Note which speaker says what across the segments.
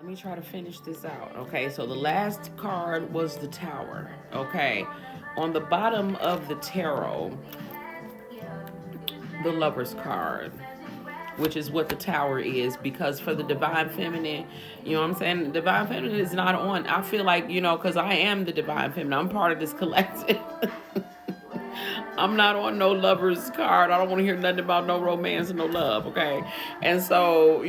Speaker 1: Let me try to finish this out. Okay, so the last card was the Tower. Okay, on the bottom of the tarot, the Lover's card, which is what the Tower is, because for the Divine Feminine, you know what I'm saying? The Divine Feminine is not on. I feel like, because I am the Divine Feminine, I'm part of this collective. I'm not on no Lover's card. I don't want to hear nothing about no romance and no love, okay? And so,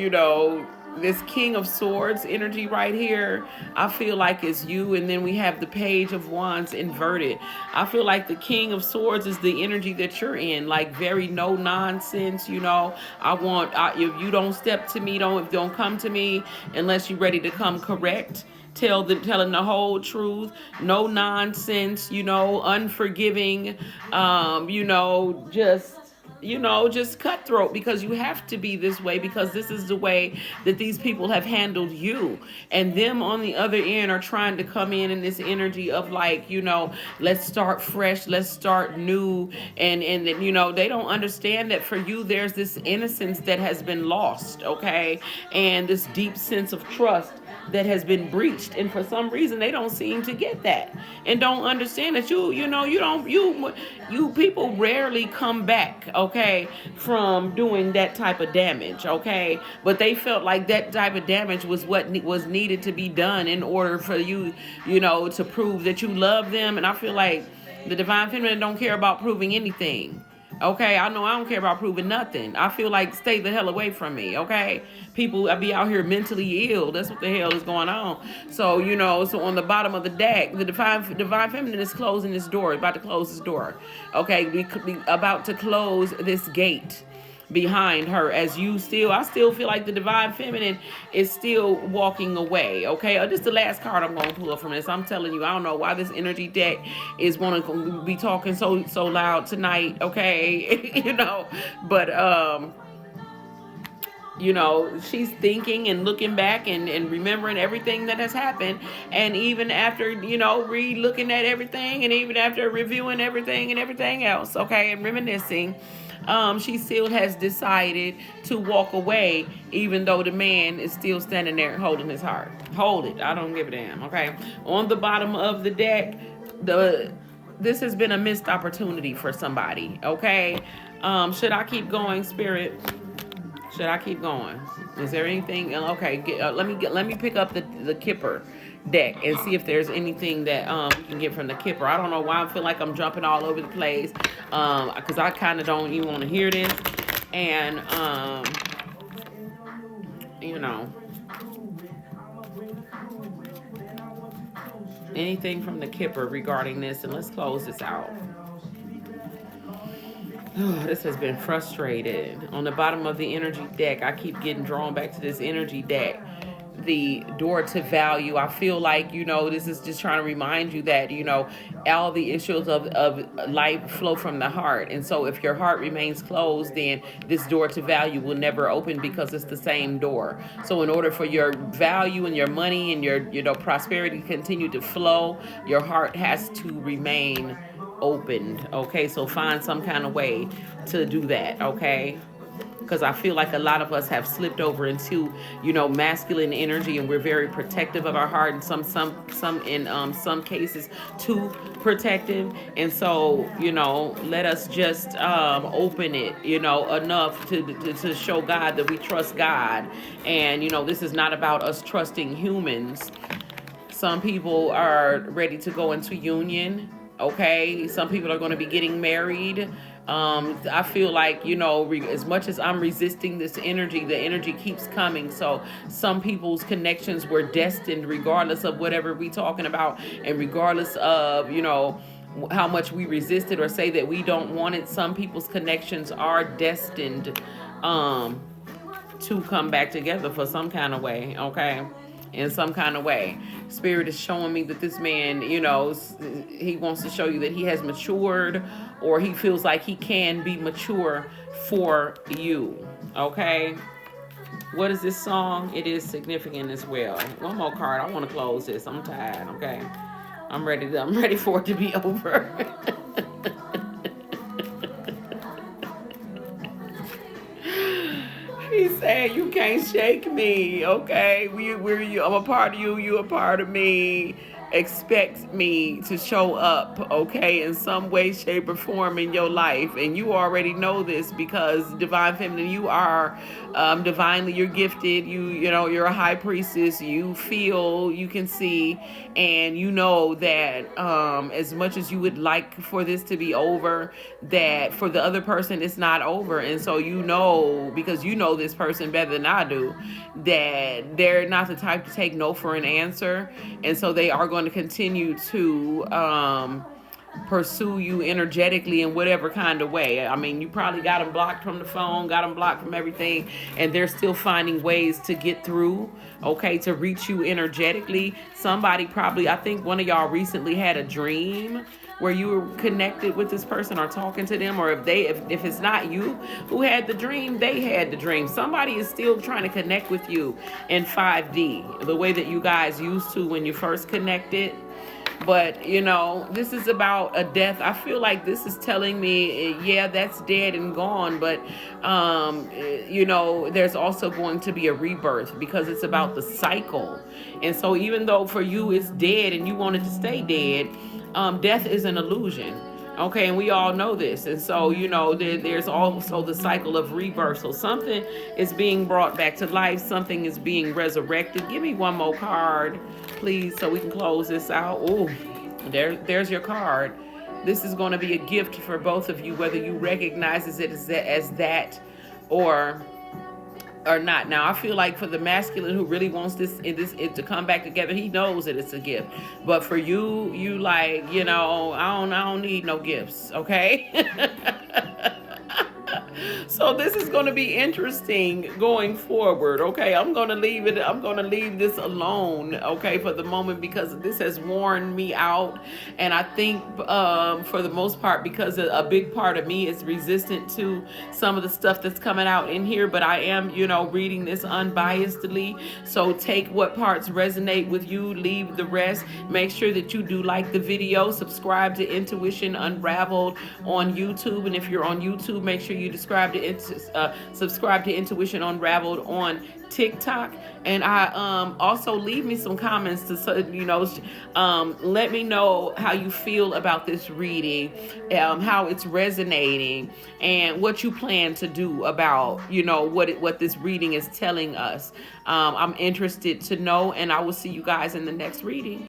Speaker 1: this King of Swords energy right here, I feel like it's you. And then we have the Page of Wands inverted. I feel like the King of Swords is the energy that you're in, like very no nonsense. If you don't step to me, don't come to me unless you're ready to come correct. Telling the whole truth, no nonsense, unforgiving, just cutthroat, because you have to be this way, because this is the way that these people have handled you. And them on the other end are trying to come in this energy of like, let's start fresh, let's start new. And they don't understand that for you, there's this innocence that has been lost, okay? And this deep sense of trust that has been breached, and for some reason they don't seem to get that and don't understand that you people rarely come back, okay, from doing that type of damage, okay? But they felt like that type of damage was what was needed to be done in order for you, to prove that you love them. And I feel like the Divine Feminine don't care about proving anything. Okay, I know I don't care about proving nothing. I feel like stay the hell away from me, okay? People, I be out here mentally ill. That's what the hell is going on. So, so on the bottom of the deck, the Divine Feminine is closing this door, about to close this door. Okay, we could be about to close this gate behind her, I still feel like the Divine Feminine is still walking away, okay? This is the last card I'm going to pull from this. I'm telling you, I don't know why this energy deck is want to be talking so loud tonight, okay? But she's thinking and looking back and remembering everything that has happened. And even after, re-looking at everything, and even after reviewing everything and everything else, okay, and reminiscing, she still has decided to walk away, even though the man is still standing there holding his heart. Hold it. I don't give a damn, okay? On the bottom of the deck, this has been a missed opportunity for somebody, okay? Should I keep going, Spirit? Should I keep going? Is there anything? Okay, let me pick up the Kipper deck and see if there's anything that we can get from the Kipper. I don't know why I feel like I'm jumping all over the place, because I kind of don't even want to hear this, and anything from the Kipper regarding this, and let's close this out. This has been frustrated. On the bottom of the energy deck, I keep getting drawn back to this energy deck. The door to value. I feel like, this is just trying to remind you that, all the issues of life flow from the heart. And so if your heart remains closed, then this door to value will never open, because it's the same door. So in order for your value and your money and your prosperity to continue to flow, your heart has to remain opened, okay? So find some kind of way to do that, okay? Because I feel like a lot of us have slipped over into, masculine energy, and we're very protective of our heart, and some cases too protective. And so, let us just open it, enough to show God that we trust God. And this is not about us trusting humans. Some people are ready to go into union. Okay, some people are going to be getting married. I feel like, as much as I'm resisting this energy, the energy keeps coming. So some people's connections were destined, regardless of whatever we talking about, and regardless of, how much we resisted or say that we don't want it. Some people's connections are destined to come back together for some kind of way, okay? In some kind of way. Spirit is showing me that this man, he wants to show you that he has matured, or he feels like he can be mature for you, okay? What is this song? It is significant as well. One more card. I want to close this. I'm tired, okay? I'm ready for it to be over. He saying you can't shake me, okay? We're you. I'm a part of you. You a part of me. Expect me to show up, okay, in some way, shape, or form in your life, and you already know this because divine feminine, you are divinely. You're gifted. You know you're a high priestess. You feel, you can see, and you know that as much as you would like for this to be over, that for the other person it's not over, and so you know, because you know this person better than I do, that they're not the type to take no for an answer, and so they are going to continue to pursue you energetically in whatever kind of way. I mean, you probably got them blocked from the phone, got them blocked from everything, and they're still finding ways to get through, okay, to reach you energetically. Somebody probably, I think one of y'all recently had a dream where you were connected with this person or talking to them, or if it's not you who had the dream, they had the dream. Somebody is still trying to connect with you in 5D, the way that you guys used to when you first connected. But you know, this is about a death. I feel like this is telling me, yeah, that's dead and gone, but you know, there's also going to be a rebirth because it's about the cycle. And so even though for you it's dead and you want it to stay dead, death is an illusion. Okay, and we all know this. And so, you know, there's also the cycle of rebirth. So something is being brought back to life. Something is being resurrected. Give me one more card, please, so we can close this out. Oh, there's your card. This is going to be a gift for both of you, whether you recognize it as that or not. Now, I feel like for the masculine who really wants it to come back together, he knows that it's a gift. But for you, you like, you know, I don't need no gifts, okay? So this is going to be interesting going forward, okay? I'm going to leave this alone, okay, for the moment, because this has worn me out. And I think for the most part, because a big part of me is resistant to some of the stuff that's coming out in here, but I am, you know, reading this unbiasedly. So take what parts resonate with you, leave the rest. Make sure that you do like the video, subscribe to Intuition Unraveled on YouTube. And if you're on YouTube, make sure you subscribe to Intuition Unraveled on TikTok. And I also leave me some comments to, you know, let me know how you feel about this reading, how it's resonating, and what you plan to do about, you know, what this reading is telling us. I'm interested to know, and I will see you guys in the next reading.